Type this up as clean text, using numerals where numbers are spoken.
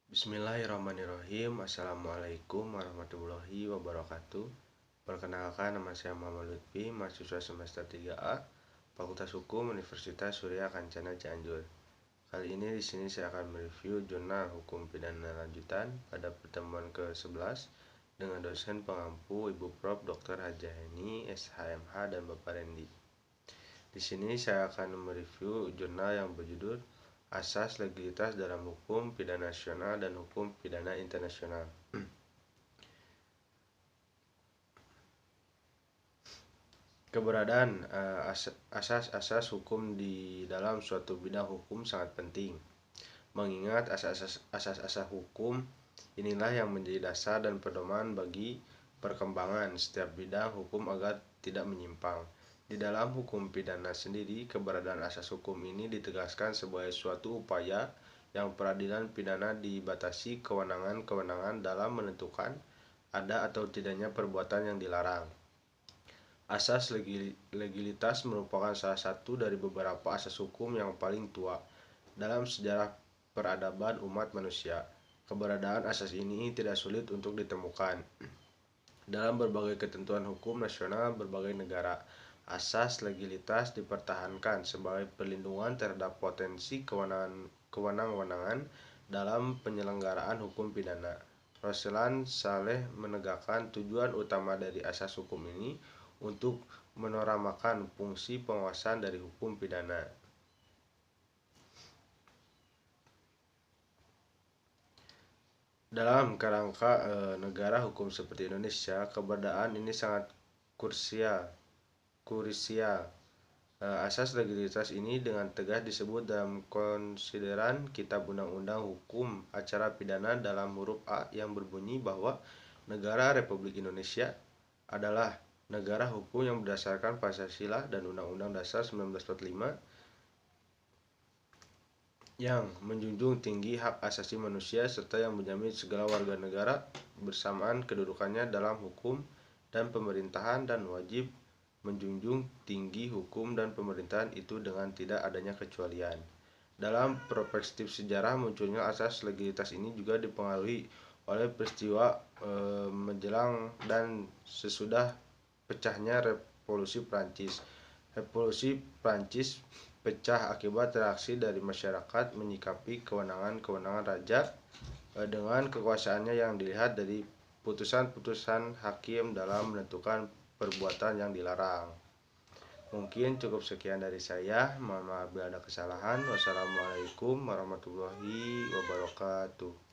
Bismillahirrahmanirrahim. Assalamualaikum warahmatullahi wabarakatuh. Perkenalkan, nama saya Muhammad Lutfi, mahasiswa semester 3A, Fakultas Hukum Universitas Surya Kencana Cianjur. Kali ini di sini saya akan mereview jurnal hukum pidana lanjutan pada pertemuan ke-11 dengan dosen pengampu Ibu Prof. Dr. Hajah Heni, SHMH dan Bapak Rendi. Di sini saya akan mereview jurnal yang berjudul Asas Legalitas dalam Hukum Pidana Nasional dan Hukum Pidana Internasional. Keberadaan asas-asas hukum di dalam suatu bidang hukum sangat penting, mengingat asas-asas hukum inilah yang menjadi dasar dan pedoman bagi perkembangan setiap bidang hukum agar tidak menyimpang. Di dalam hukum pidana sendiri, keberadaan asas hukum ini ditegaskan sebagai suatu upaya yang peradilan pidana dibatasi kewenangan-kewenangan dalam menentukan ada atau tidaknya perbuatan yang dilarang. Asas legalitas merupakan salah satu dari beberapa asas hukum yang paling tua dalam sejarah peradaban umat manusia. Keberadaan asas ini tidak sulit untuk ditemukan dalam berbagai ketentuan hukum nasional berbagai negara. Asas legalitas dipertahankan sebagai perlindungan terhadap potensi kewenangan dalam penyelenggaraan hukum pidana. Roslan Saleh menegakkan tujuan utama dari asas hukum ini untuk menoramakan fungsi pengawasan dari hukum pidana. Dalam kerangka negara hukum seperti Indonesia, keberadaan ini sangat krusial. Asas legalitas ini dengan tegas disebut dalam konsideran Kitab Undang-Undang Hukum Acara Pidana dalam huruf A yang berbunyi bahwa negara Republik Indonesia adalah negara hukum yang berdasarkan Pancasila dan Undang-Undang Dasar 1945 yang menjunjung tinggi hak asasi manusia serta yang menjamin segala warga negara bersamaan kedudukannya dalam hukum dan pemerintahan dan wajib menjunjung tinggi hukum dan pemerintahan itu dengan tidak adanya kecualian. Dalam perspektif sejarah, munculnya asas legalitas ini juga dipengaruhi oleh peristiwa menjelang dan sesudah pecahnya Revolusi Prancis. Revolusi Prancis pecah akibat reaksi dari masyarakat menyikapi kewenangan raja dengan kekuasaannya yang dilihat dari putusan-putusan hakim dalam menentukan perbuatan yang dilarang. Mungkin cukup sekian dari saya. Mohon maaf bila ada kesalahan. Wassalamualaikum warahmatullahi wabarakatuh.